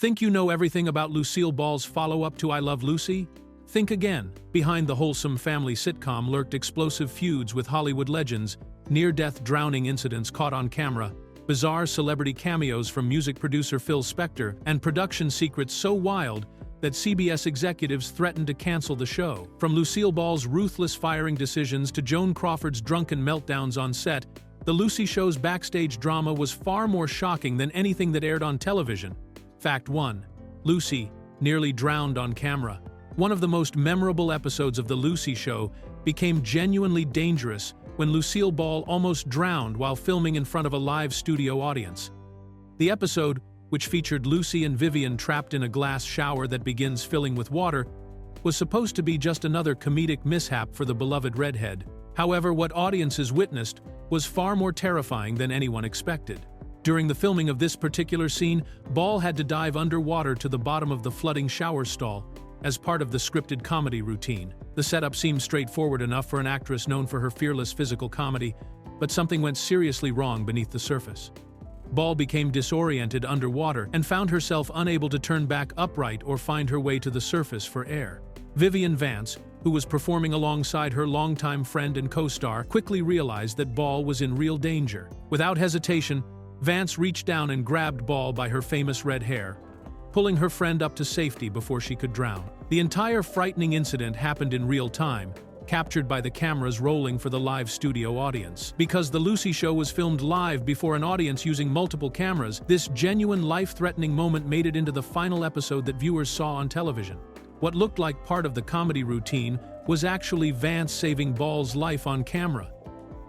Think you know everything about Lucille Ball's follow-up to I Love Lucy? Think again. Behind the wholesome family sitcom lurked explosive feuds with Hollywood legends, near-death drowning incidents caught on camera, bizarre celebrity cameos from music producer Phil Spector, and production secrets so wild that CBS executives threatened to cancel the show. From Lucille Ball's ruthless firing decisions to Joan Crawford's drunken meltdowns on set, the Lucy Show's backstage drama was far more shocking than anything that aired on television. Fact 1. Lucy nearly drowned on camera. One of the most memorable episodes of The Lucy Show became genuinely dangerous when Lucille Ball almost drowned while filming in front of a live studio audience. The episode, which featured Lucy and Vivian trapped in a glass shower that begins filling with water, was supposed to be just another comedic mishap for the beloved redhead. However, what audiences witnessed was far more terrifying than anyone expected. During the filming of this particular scene, Ball had to dive underwater to the bottom of the flooding shower stall as part of the scripted comedy routine. The setup seemed straightforward enough for an actress known for her fearless physical comedy, but something went seriously wrong beneath the surface. Ball became disoriented underwater and found herself unable to turn back upright or find her way to the surface for air. Vivian Vance, who was performing alongside her longtime friend and co-star, quickly realized that Ball was in real danger. Without hesitation, Vance reached down and grabbed Ball by her famous red hair, pulling her friend up to safety before she could drown. The entire frightening incident happened in real time, captured by the cameras rolling for the live studio audience. Because The Lucy Show was filmed live before an audience using multiple cameras, this genuine life-threatening moment made it into the final episode that viewers saw on television. What looked like part of the comedy routine was actually Vance saving Ball's life on camera.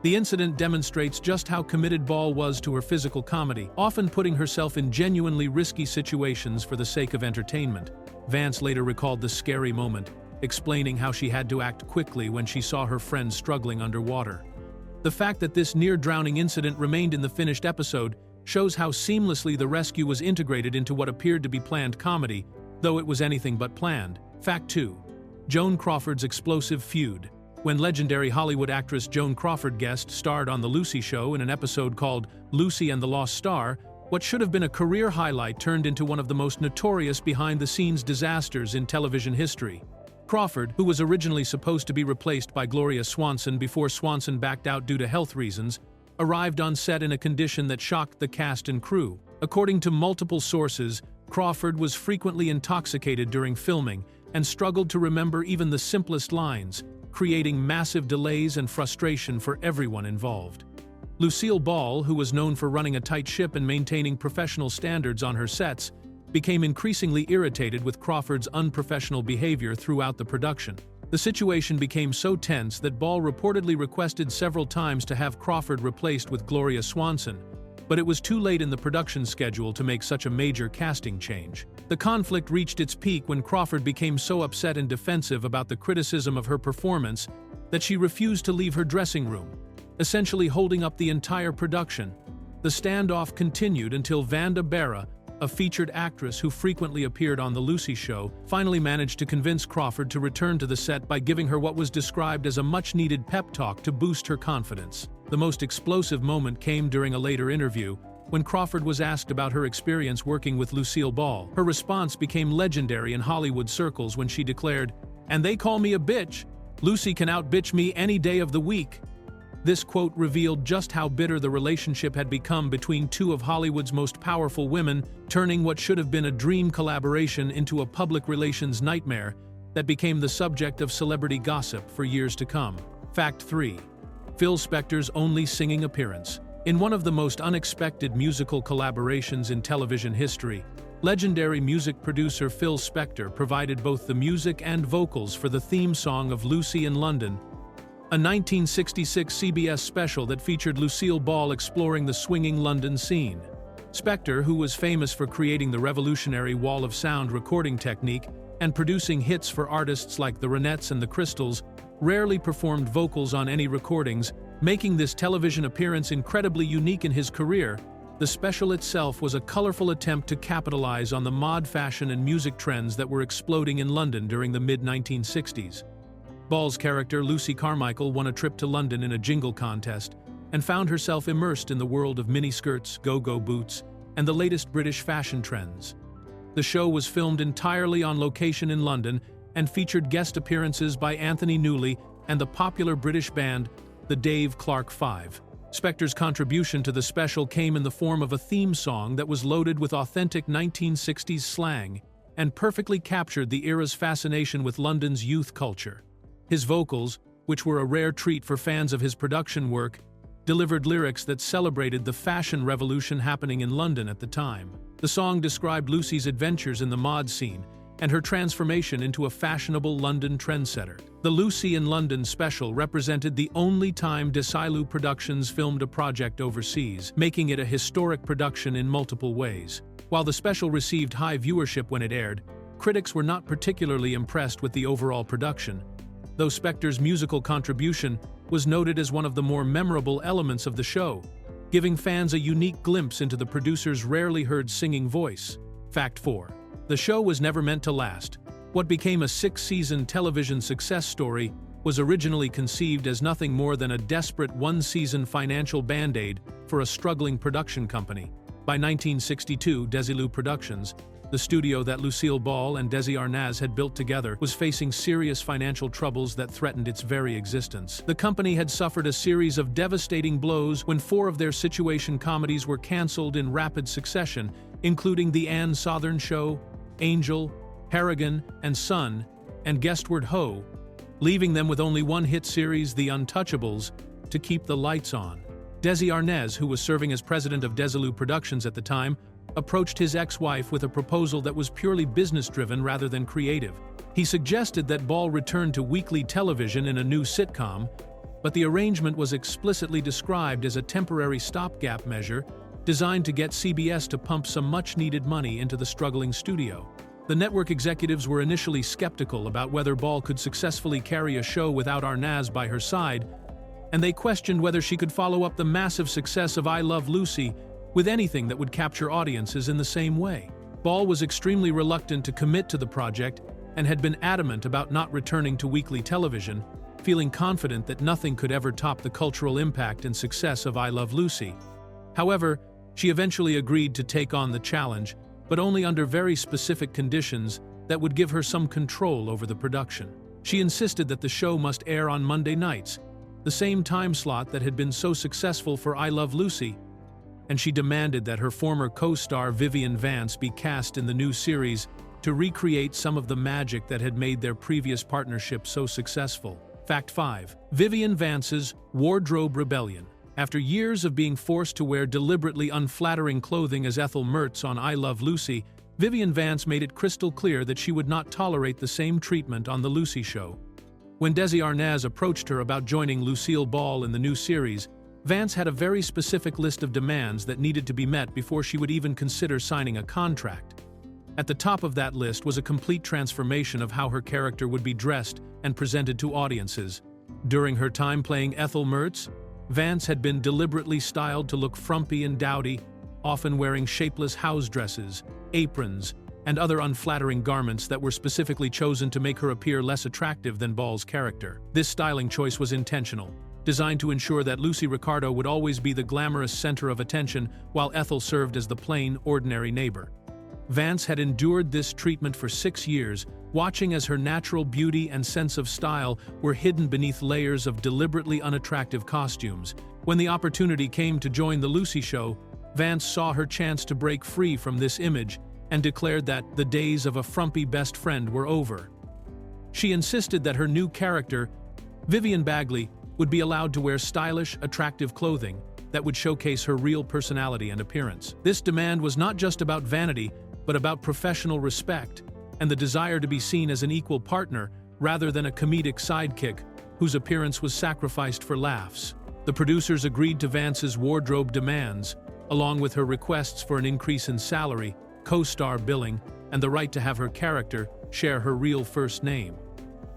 The incident demonstrates just how committed Ball was to her physical comedy, often putting herself in genuinely risky situations for the sake of entertainment. Vance later recalled the scary moment, explaining how she had to act quickly when she saw her friend struggling underwater. The fact that this near-drowning incident remained in the finished episode shows how seamlessly the rescue was integrated into what appeared to be planned comedy, though it was anything but planned. Fact 2. Joan Crawford's explosive feud. When legendary Hollywood actress Joan Crawford guest starred on The Lucy Show in an episode called Lucy and the Lost Star, what should have been a career highlight turned into one of the most notorious behind-the-scenes disasters in television history. Crawford, who was originally supposed to be replaced by Gloria Swanson before Swanson backed out due to health reasons, arrived on set in a condition that shocked the cast and crew. According to multiple sources, Crawford was frequently intoxicated during filming and struggled to remember even the simplest lines, creating massive delays and frustration for everyone involved. Lucille Ball, who was known for running a tight ship and maintaining professional standards on her sets, became increasingly irritated with Crawford's unprofessional behavior throughout the production. The situation became so tense that Ball reportedly requested several times to have Crawford replaced with Gloria Swanson, but it was too late in the production schedule to make such a major casting change. The conflict reached its peak when Crawford became so upset and defensive about the criticism of her performance that she refused to leave her dressing room, essentially holding up the entire production. The standoff continued until Vanda Barra, a featured actress who frequently appeared on The Lucy Show, finally managed to convince Crawford to return to the set by giving her what was described as a much-needed pep talk to boost her confidence. The most explosive moment came during a later interview, when Crawford was asked about her experience working with Lucille Ball. Her response became legendary in Hollywood circles when she declared, "And they call me a bitch. Lucy can out-bitch me any day of the week." This quote revealed just how bitter the relationship had become between two of Hollywood's most powerful women, turning what should have been a dream collaboration into a public relations nightmare that became the subject of celebrity gossip for years to come. Fact 3. Phil Spector's only singing appearance. In one of the most unexpected musical collaborations in television history, legendary music producer Phil Spector provided both the music and vocals for the theme song of Lucy in London, a 1966 CBS special that featured Lucille Ball exploring the swinging London scene. Spector, who was famous for creating the revolutionary wall of sound recording technique and producing hits for artists like the Ronettes and the Crystals, rarely performed vocals on any recordings, making this television appearance incredibly unique in his career. The special itself was a colorful attempt to capitalize on the mod fashion and music trends that were exploding in London during the mid-1960s. Ball's character, Lucy Carmichael, won a trip to London in a jingle contest and found herself immersed in the world of miniskirts, go-go boots, and the latest British fashion trends. The show was filmed entirely on location in London and featured guest appearances by Anthony Newley and the popular British band, the Dave Clark Five. Spector's contribution to the special came in the form of a theme song that was loaded with authentic 1960s slang and perfectly captured the era's fascination with London's youth culture. His vocals, which were a rare treat for fans of his production work, delivered lyrics that celebrated the fashion revolution happening in London at the time. The song described Lucy's adventures in the mod scene and her transformation into a fashionable London trendsetter. The Lucy in London special represented the only time Desilu Productions filmed a project overseas, making it a historic production in multiple ways. While the special received high viewership when it aired, critics were not particularly impressed with the overall production, though Spector's musical contribution was noted as one of the more memorable elements of the show, giving fans a unique glimpse into the producer's rarely heard singing voice. Fact 4. The show was never meant to last. What became a 6-season television success story was originally conceived as nothing more than a desperate one-season financial band-aid for a struggling production company. By 1962, Desilu Productions, the studio that Lucille Ball and Desi Arnaz had built together, was facing serious financial troubles that threatened its very existence. The company had suffered a series of devastating blows when 4 of their situation comedies were cancelled in rapid succession, including The Ann Sothern Show, Angel, Harrigan and Son, and Guestward Ho, leaving them with only one hit series, The Untouchables, to keep the lights on. Desi Arnaz, who was serving as president of Desilu Productions at the time, approached his ex-wife with a proposal that was purely business-driven rather than creative. He suggested that Ball return to weekly television in a new sitcom, but the arrangement was explicitly described as a temporary stopgap measure designed to get CBS to pump some much-needed money into the struggling studio. The network executives were initially skeptical about whether Ball could successfully carry a show without Arnaz by her side, and they questioned whether she could follow up the massive success of I Love Lucy with anything that would capture audiences in the same way. Ball was extremely reluctant to commit to the project and had been adamant about not returning to weekly television, feeling confident that nothing could ever top the cultural impact and success of I Love Lucy. However, she eventually agreed to take on the challenge, but only under very specific conditions that would give her some control over the production. She insisted that the show must air on Monday nights, the same time slot that had been so successful for I Love Lucy, and she demanded that her former co-star Vivian Vance be cast in the new series to recreate some of the magic that had made their previous partnership so successful. Fact 5. Vivian Vance's wardrobe rebellion. After years of being forced to wear deliberately unflattering clothing as Ethel Merman on I Love Lucy, Vivian Vance made it crystal clear that she would not tolerate the same treatment on The Lucy Show. When Desi Arnaz approached her about joining Lucille Ball in the new series, Vance had a very specific list of demands that needed to be met before she would even consider signing a contract. At the top of that list was a complete transformation of how her character would be dressed and presented to audiences. During her time playing Ethel Merman, Vance had been deliberately styled to look frumpy and dowdy, often wearing shapeless house dresses, aprons, and other unflattering garments that were specifically chosen to make her appear less attractive than Ball's character. This styling choice was intentional, designed to ensure that Lucy Ricardo would always be the glamorous center of attention while Ethel served as the plain, ordinary neighbor. Vance had endured this treatment for 6 years, watching as her natural beauty and sense of style were hidden beneath layers of deliberately unattractive costumes. When the opportunity came to join The Lucy Show, Vance saw her chance to break free from this image and declared that the days of a frumpy best friend were over. She insisted that her new character, Vivian Bagley, would be allowed to wear stylish, attractive clothing that would showcase her real personality and appearance. This demand was not just about vanity, but about professional respect and the desire to be seen as an equal partner rather than a comedic sidekick whose appearance was sacrificed for laughs. The producers agreed to Vance's wardrobe demands, along with her requests for an increase in salary, co-star billing, and the right to have her character share her real first name.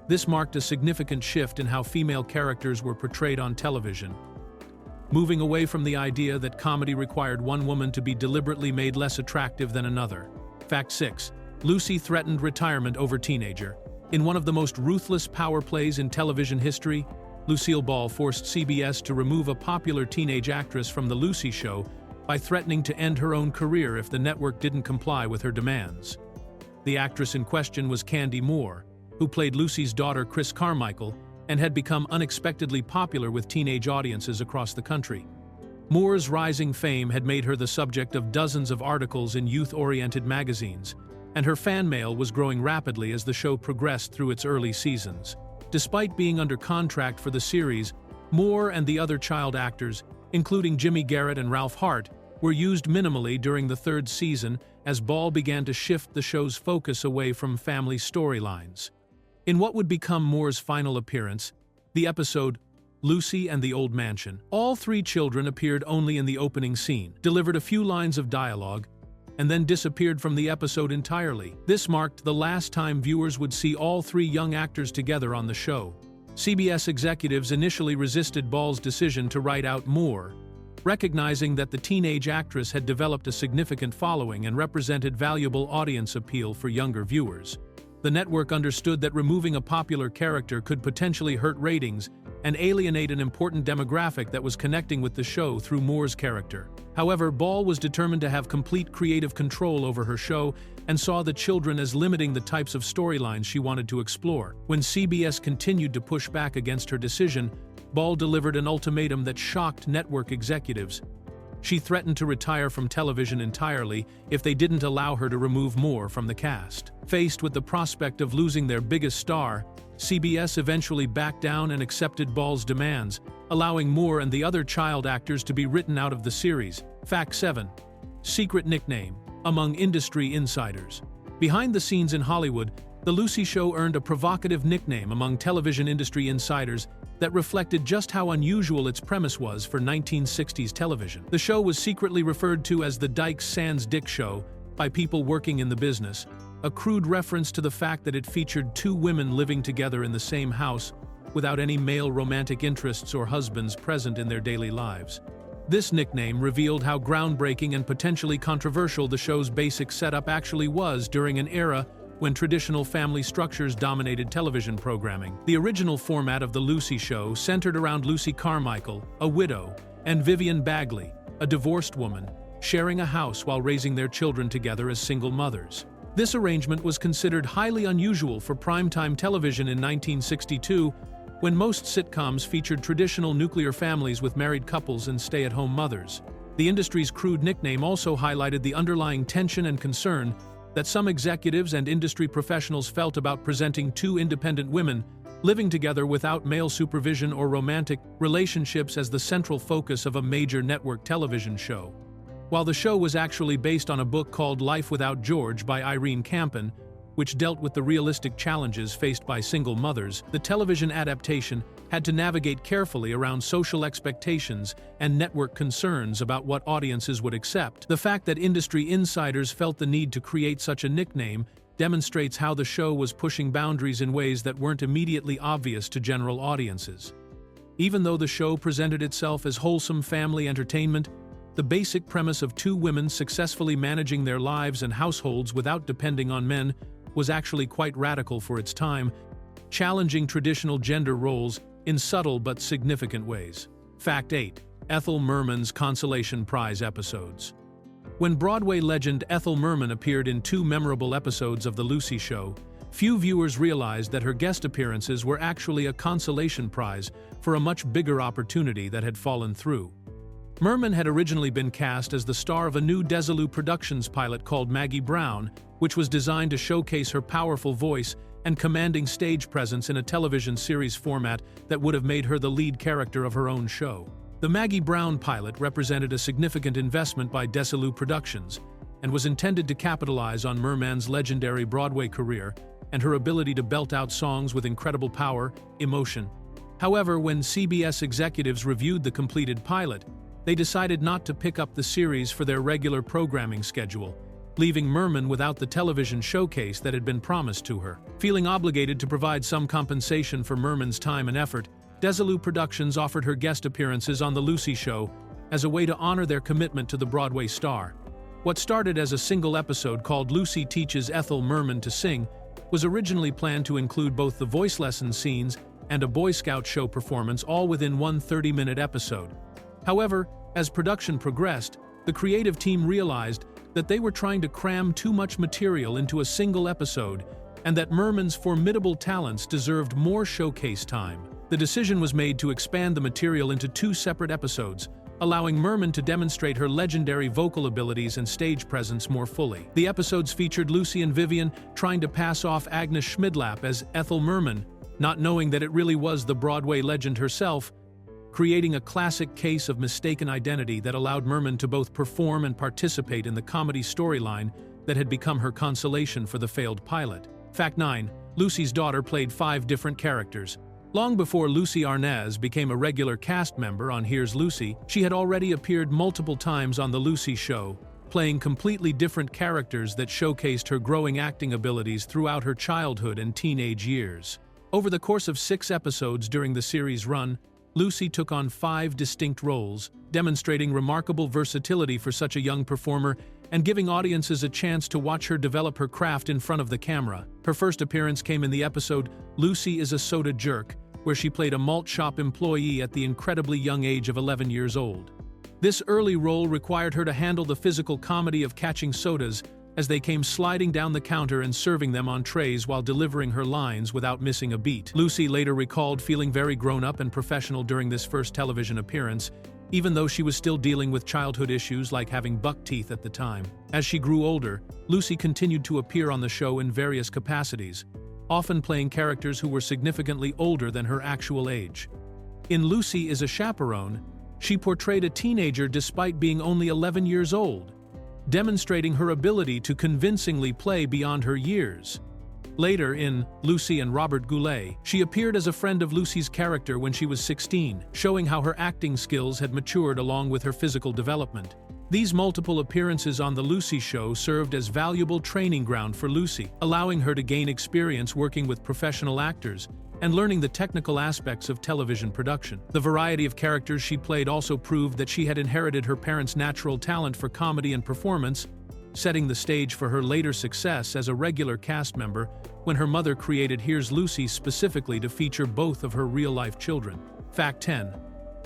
This marked a significant shift in how female characters were portrayed on television, moving away from the idea that comedy required one woman to be deliberately made less attractive than another. Fact 6. Lucy threatened retirement over teenager. In one of the most ruthless power plays in television history, Lucille Ball forced CBS to remove a popular teenage actress from The Lucy Show by threatening to end her own career if the network didn't comply with her demands. The actress in question was Candy Moore, who played Lucy's daughter Chris Carmichael and had become unexpectedly popular with teenage audiences across the country. Moore's rising fame had made her the subject of dozens of articles in youth-oriented magazines, and her fan mail was growing rapidly as the show progressed through its early seasons. Despite being under contract for the series, Moore and the other child actors, including Jimmy Garrett and Ralph Hart, were used minimally during the third season as Ball began to shift the show's focus away from family storylines. In what would become Moore's final appearance, the episode Lucy and the Old Mansion, all three children appeared only in the opening scene, delivered a few lines of dialogue, and then disappeared from the episode entirely. This marked the last time viewers would see all three young actors together on the show. CBS executives initially resisted Ball's decision to write out Moore, recognizing that the teenage actress had developed a significant following and represented valuable audience appeal for younger viewers. The network understood that removing a popular character could potentially hurt ratings and alienate an important demographic that was connecting with the show through Moore's character. However, Ball was determined to have complete creative control over her show and saw the children as limiting the types of storylines she wanted to explore. When CBS continued to push back against her decision, Ball delivered an ultimatum that shocked network executives. She threatened to retire from television entirely if they didn't allow her to remove Moore from the cast. Faced with the prospect of losing their biggest star, CBS eventually backed down and accepted Ball's demands, allowing Moore and the other child actors to be written out of the series. Fact 7. Secret nickname among industry insiders. Behind the scenes in Hollywood, The Lucy Show earned a provocative nickname among television industry insiders that reflected just how unusual its premise was for 1960s television. The show was secretly referred to as the Dykes Sans Dick Show by people working in the business, a crude reference to the fact that it featured two women living together in the same house without any male romantic interests or husbands present in their daily lives. This nickname revealed how groundbreaking and potentially controversial the show's basic setup actually was during an era when traditional family structures dominated television programming. The original format of The Lucy Show centered around Lucy Carmichael, a widow, and Vivian Bagley, a divorced woman, sharing a house while raising their children together as single mothers. This arrangement was considered highly unusual for primetime television in 1962, when most sitcoms featured traditional nuclear families with married couples and stay-at-home mothers. The industry's crude nickname also highlighted the underlying tension and concern that some executives and industry professionals felt about presenting two independent women living together without male supervision or romantic relationships as the central focus of a major network television show. While the show was actually based on a book called Life Without George by Irene Campen, which dealt with the realistic challenges faced by single mothers, the television adaptation had to navigate carefully around social expectations and network concerns about what audiences would accept. The fact that industry insiders felt the need to create such a nickname demonstrates how the show was pushing boundaries in ways that weren't immediately obvious to general audiences. Even though the show presented itself as wholesome family entertainment, the basic premise of two women successfully managing their lives and households without depending on men was actually quite radical for its time, challenging traditional gender roles in subtle but significant ways. Fact 8. Ethel Merman's Consolation Prize episodes. When Broadway legend Ethel Merman appeared in two memorable episodes of The Lucy Show, few viewers realized that her guest appearances were actually a consolation prize for a much bigger opportunity that had fallen through. Merman had originally been cast as the star of a new Desilu Productions pilot called Maggie Brown, which was designed to showcase her powerful voice and commanding stage presence in a television series format that would have made her the lead character of her own show. The Maggie Brown pilot represented a significant investment by Desilu Productions and was intended to capitalize on Merman's legendary Broadway career and her ability to belt out songs with incredible power, emotion. However, when CBS executives reviewed the completed pilot, they decided not to pick up the series for their regular programming schedule, leaving Merman without the television showcase that had been promised to her. Feeling obligated to provide some compensation for Merman's time and effort, Desilu Productions offered her guest appearances on The Lucy Show as a way to honor their commitment to the Broadway star. What started as a single episode called Lucy Teaches Ethel Merman to Sing was originally planned to include both the voice lesson scenes and a Boy Scout show performance, all within one 30-minute episode. However, as production progressed, the creative team realized that they were trying to cram too much material into a single episode and that Merman's formidable talents deserved more showcase time. The decision was made to expand the material into 2 separate episodes, allowing Merman to demonstrate her legendary vocal abilities and stage presence more fully. The episodes featured Lucy and Vivian trying to pass off Agnes Schmidlap as Ethel Merman, not knowing that it really was the Broadway legend herself, creating a classic case of mistaken identity that allowed Merman to both perform and participate in the comedy storyline that had become her consolation for the failed pilot. Fact 9. Lucy's daughter played 5 different characters. Long before Lucy Arnaz became a regular cast member on Here's Lucy, she had already appeared multiple times on The Lucy Show, playing completely different characters that showcased her growing acting abilities throughout her childhood and teenage years. Over the course of 6 episodes during the series' run, Lucy took on 5 distinct roles, demonstrating remarkable versatility for such a young performer and giving audiences a chance to watch her develop her craft in front of the camera. Her first appearance came in the episode Lucy is a Soda Jerk, where she played a malt shop employee at the incredibly young age of 11 years old. This early role required her to handle the physical comedy of catching sodas as they came sliding down the counter and serving them on trays while delivering her lines without missing a beat. Lucy later recalled feeling very grown-up and professional during this first television appearance, even though she was still dealing with childhood issues like having buck teeth at the time. As she grew older, Lucy continued to appear on the show in various capacities, often playing characters who were significantly older than her actual age. In Lucy is a Chaperone, she portrayed a teenager despite being only 11 years old, demonstrating her ability to convincingly play beyond her years. Later, in Lucy and Robert Goulet, she appeared as a friend of Lucy's character when she was 16, showing how her acting skills had matured along with her physical development. These multiple appearances on The Lucy Show served as valuable training ground for Lucy, allowing her to gain experience working with professional actors and learning the technical aspects of television production. The variety of characters she played also proved that she had inherited her parents' natural talent for comedy and performance, setting the stage for her later success as a regular cast member when her mother created Here's Lucy specifically to feature both of her real-life children. Fact 10.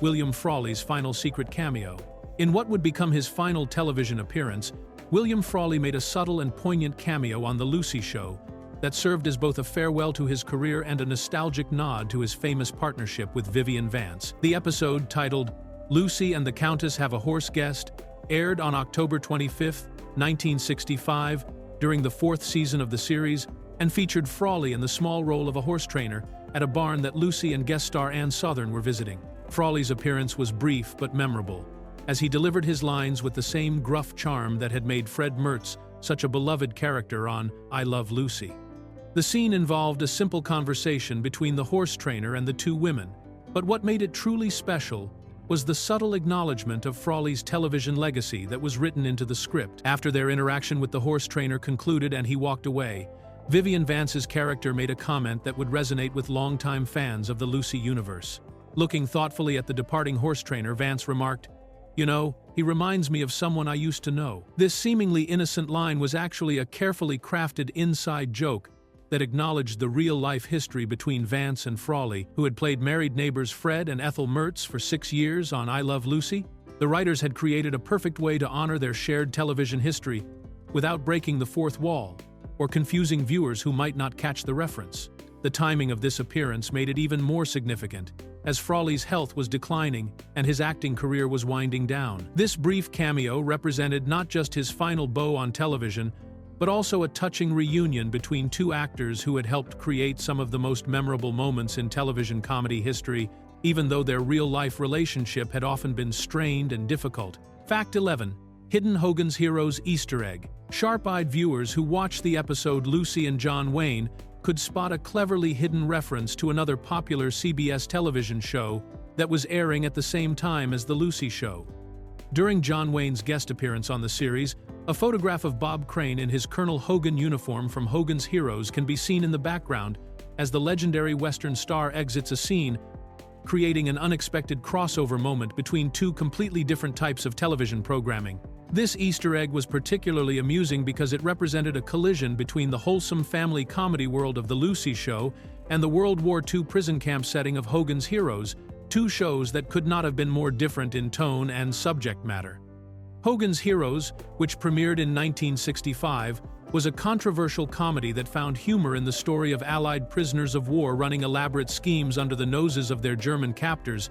William Frawley's final secret cameo. In what would become his final television appearance, William Frawley made a subtle and poignant cameo on The Lucy Show that served as both a farewell to his career and a nostalgic nod to his famous partnership with Vivian Vance. The episode, titled Lucy and the Countess Have a Horse Guest, aired on October 25, 1965, during the 4th season of the series, and featured Frawley in the small role of a horse trainer at a barn that Lucy and guest star Ann Sothern were visiting. Frawley's appearance was brief but memorable, as he delivered his lines with the same gruff charm that had made Fred Mertz such a beloved character on I Love Lucy. The scene involved a simple conversation between the horse trainer and the 2 women, but what made it truly special was the subtle acknowledgement of Frawley's television legacy that was written into the script. After their interaction with the horse trainer concluded and he walked away, Vivian Vance's character made a comment that would resonate with longtime fans of the Lucy universe. Looking thoughtfully at the departing horse trainer, Vance remarked, "You know, he reminds me of someone I used to know." This seemingly innocent line was actually a carefully crafted inside joke that acknowledged the real-life history between Vance and Frawley, who had played married neighbors Fred and Ethel Mertz for 6 years on I Love Lucy. The writers had created a perfect way to honor their shared television history without breaking the fourth wall or confusing viewers who might not catch the reference. The timing of this appearance made it even more significant, as Frawley's health was declining and his acting career was winding down. This brief cameo represented not just his final bow on television, but also a touching reunion between 2 actors who had helped create some of the most memorable moments in television comedy history, even though their real-life relationship had often been strained and difficult. Fact 11. Hidden Hogan's Heroes Easter Egg. Sharp-eyed viewers who watched the episode Lucy and John Wayne could spot a cleverly hidden reference to another popular CBS television show that was airing at the same time as The Lucy Show. During John Wayne's guest appearance on the series, a photograph of Bob Crane in his Colonel Hogan uniform from Hogan's Heroes can be seen in the background as the legendary Western star exits a scene, creating an unexpected crossover moment between 2 completely different types of television programming. This Easter egg was particularly amusing because it represented a collision between the wholesome family comedy world of The Lucy Show and the World War II prison camp setting of Hogan's Heroes, 2 shows that could not have been more different in tone and subject matter. Hogan's Heroes, which premiered in 1965, was a controversial comedy that found humor in the story of Allied prisoners of war running elaborate schemes under the noses of their German captors,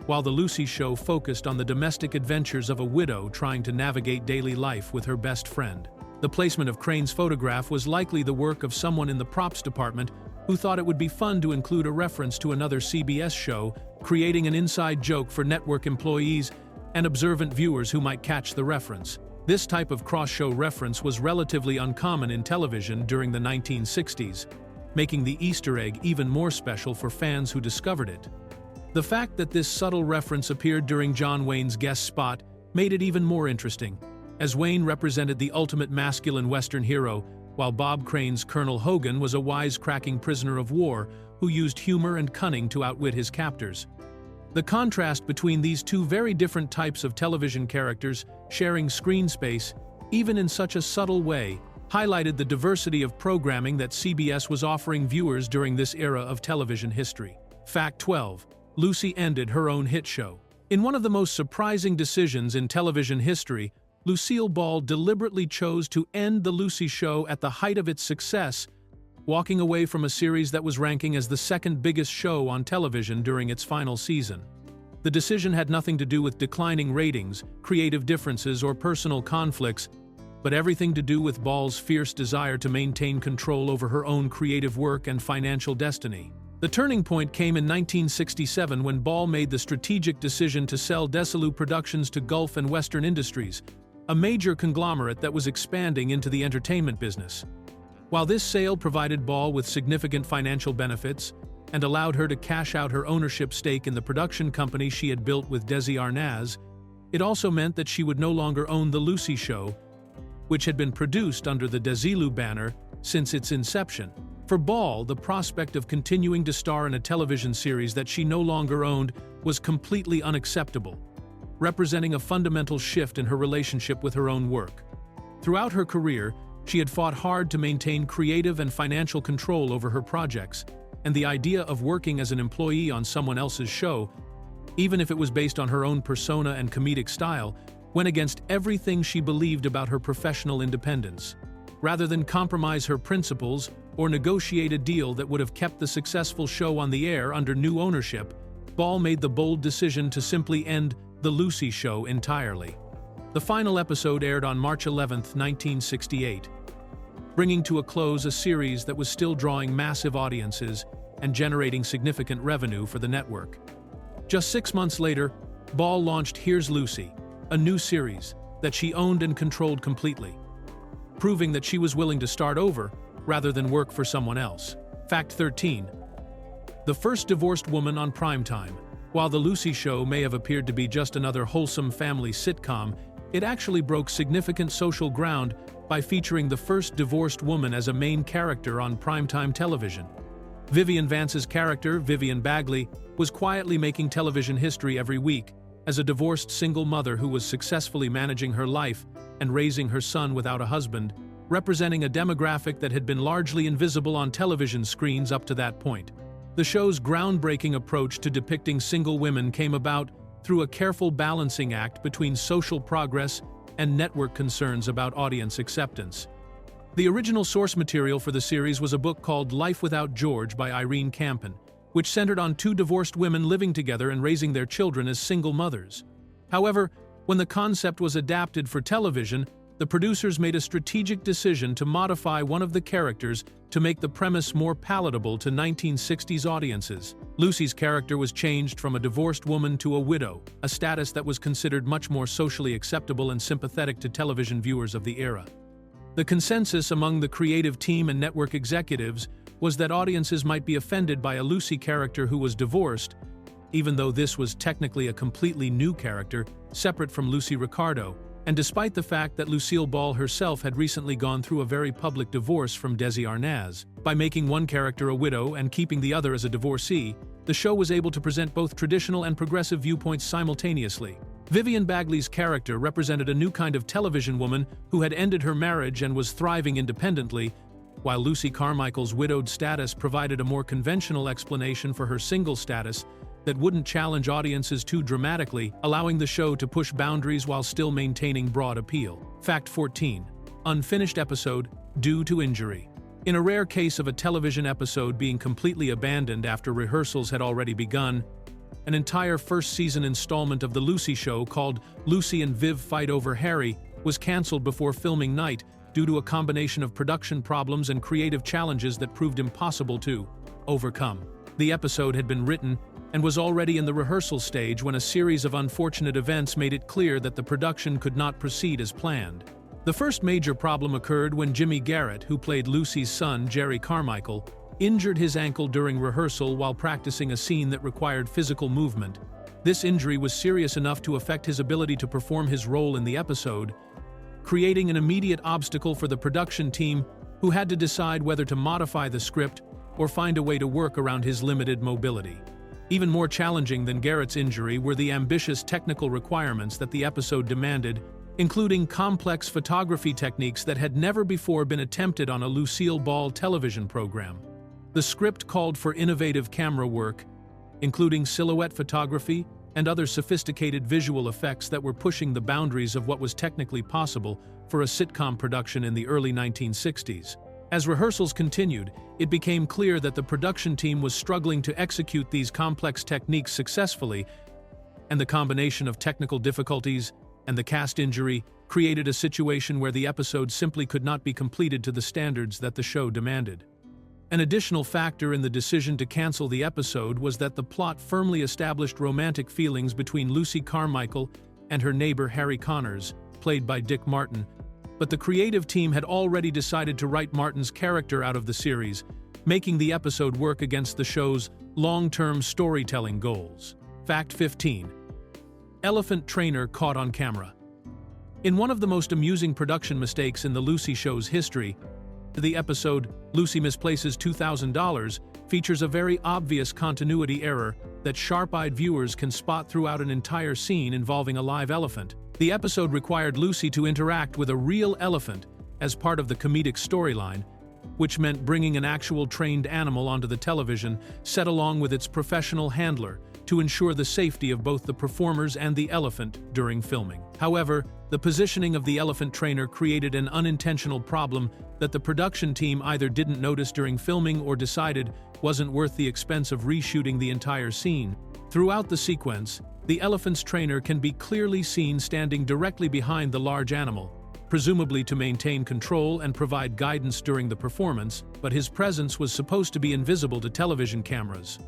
while The Lucy Show focused on the domestic adventures of a widow trying to navigate daily life with her best friend. The placement of Crane's photograph was likely the work of someone in the props department who thought it would be fun to include a reference to another CBS show, creating an inside joke for network employees and observant viewers who might catch the reference. This type of cross-show reference was relatively uncommon in television during the 1960s, making the Easter egg even more special for fans who discovered it. The fact that this subtle reference appeared during John Wayne's guest spot made it even more interesting, as Wayne represented the ultimate masculine Western hero, while Bob Crane's Colonel Hogan was a wisecracking prisoner of war who used humor and cunning to outwit his captors. The contrast between these two very different types of television characters sharing screen space, even in such a subtle way, highlighted the diversity of programming that CBS was offering viewers during this era of television history. Fact 12. Lucy ended her own hit show. In one of the most surprising decisions in television history, Lucille Ball deliberately chose to end The Lucy Show at the height of its success, walking away from a series that was ranking as the second biggest show on television during its final season. The decision had nothing to do with declining ratings, creative differences, or personal conflicts, but everything to do with Ball's fierce desire to maintain control over her own creative work and financial destiny. The turning point came in 1967 when Ball made the strategic decision to sell Desilu Productions to Gulf and Western Industries, a major conglomerate that was expanding into the entertainment business. While this sale provided Ball with significant financial benefits and allowed her to cash out her ownership stake in the production company she had built with Desi Arnaz, it also meant that she would no longer own The Lucy Show, which had been produced under the Desilu banner since its inception. For Ball, the prospect of continuing to star in a television series that she no longer owned was completely unacceptable, representing a fundamental shift in her relationship with her own work. Throughout her career, she had fought hard to maintain creative and financial control over her projects, and the idea of working as an employee on someone else's show, even if it was based on her own persona and comedic style, went against everything she believed about her professional independence. Rather than compromise her principles or negotiate a deal that would have kept the successful show on the air under new ownership, Ball made the bold decision to simply end The Lucy Show entirely. The final episode aired on March 11, 1968, bringing to a close a series that was still drawing massive audiences and generating significant revenue for the network. Just 6 months later, Ball launched Here's Lucy, a new series that she owned and controlled completely, proving that she was willing to start over rather than work for someone else. Fact 13. The first divorced woman on primetime. While The Lucy Show may have appeared to be just another wholesome family sitcom, it actually broke significant social ground by featuring the first divorced woman as a main character on primetime television. Vivian Vance's character, Vivian Bagley, was quietly making television history every week as a divorced single mother who was successfully managing her life and raising her son without a husband, representing a demographic that had been largely invisible on television screens up to that point. The show's groundbreaking approach to depicting single women came about through a careful balancing act between social progress and network concerns about audience acceptance. The original source material for the series was a book called Life Without George by Irene Campen, which centered on two divorced women living together and raising their children as single mothers. However, when the concept was adapted for television, the producers made a strategic decision to modify one of the characters to make the premise more palatable to 1960s audiences. Lucy's character was changed from a divorced woman to a widow, a status that was considered much more socially acceptable and sympathetic to television viewers of the era. The consensus among the creative team and network executives was that audiences might be offended by a Lucy character who was divorced, even though this was technically a completely new character, separate from Lucy Ricardo, and despite the fact that Lucille Ball herself had recently gone through a very public divorce from Desi Arnaz. By making one character a widow and keeping the other as a divorcee, the show was able to present both traditional and progressive viewpoints simultaneously. Vivian Bagley's character represented a new kind of television woman who had ended her marriage and was thriving independently, while Lucy Carmichael's widowed status provided a more conventional explanation for her single status, that wouldn't challenge audiences too dramatically, allowing the show to push boundaries while still maintaining broad appeal. Fact 14. Unfinished episode due to injury. In a rare case of a television episode being completely abandoned after rehearsals had already begun, an entire first-season installment of The Lucy Show called Lucy and Viv Fight Over Harry was cancelled before filming night due to a combination of production problems and creative challenges that proved impossible to overcome. The episode had been written and was already in the rehearsal stage when a series of unfortunate events made it clear that the production could not proceed as planned. The first major problem occurred when Jimmy Garrett, who played Lucy's son, Jerry Carmichael, injured his ankle during rehearsal while practicing a scene that required physical movement. This injury was serious enough to affect his ability to perform his role in the episode, creating an immediate obstacle for the production team, who had to decide whether to modify the script or find a way to work around his limited mobility. Even more challenging than Garrett's injury were the ambitious technical requirements that the episode demanded, including complex photography techniques that had never before been attempted on a Lucille Ball television program. The script called for innovative camera work, including silhouette photography and other sophisticated visual effects that were pushing the boundaries of what was technically possible for a sitcom production in the early 1960s. As rehearsals continued, it became clear that the production team was struggling to execute these complex techniques successfully, and the combination of technical difficulties and the cast injury created a situation where the episode simply could not be completed to the standards that the show demanded. An additional factor in the decision to cancel the episode was that the plot firmly established romantic feelings between Lucy Carmichael and her neighbor Harry Connors, played by Dick Martin, but the creative team had already decided to write Martin's character out of the series, making the episode work against the show's long-term storytelling goals. Fact 15. Elephant trainer caught on camera. In one of the most amusing production mistakes in The Lucy Show's history, the episode Lucy Misplaces $2,000 features a very obvious continuity error that sharp-eyed viewers can spot throughout an entire scene involving a live elephant. The episode required Lucy to interact with a real elephant as part of the comedic storyline, which meant bringing an actual trained animal onto the television set along with its professional handler to ensure the safety of both the performers and the elephant during filming. However, the positioning of the elephant trainer created an unintentional problem that the production team either didn't notice during filming or decided wasn't worth the expense of reshooting the entire scene. Throughout the sequence, the elephant's trainer can be clearly seen standing directly behind the large animal, presumably to maintain control and provide guidance during the performance, but his presence was supposed to be invisible to television cameras.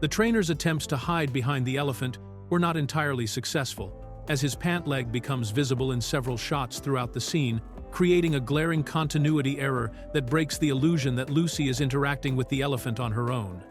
The trainer's attempts to hide behind the elephant were not entirely successful, as his pant leg becomes visible in several shots throughout the scene, creating a glaring continuity error that breaks the illusion that Lucy is interacting with the elephant on her own.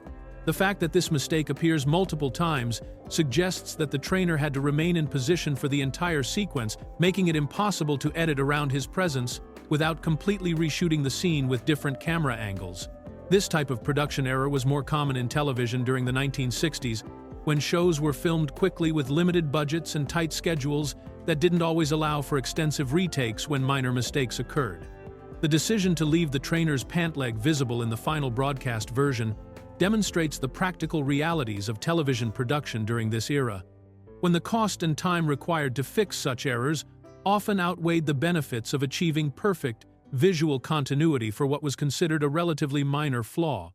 The fact that this mistake appears multiple times suggests that the trainer had to remain in position for the entire sequence, making it impossible to edit around his presence without completely reshooting the scene with different camera angles. This type of production error was more common in television during the 1960s, when shows were filmed quickly with limited budgets and tight schedules that didn't always allow for extensive retakes when minor mistakes occurred. The decision to leave the trainer's pant leg visible in the final broadcast version demonstrates the practical realities of television production during this era, when the cost and time required to fix such errors often outweighed the benefits of achieving perfect visual continuity for what was considered a relatively minor flaw.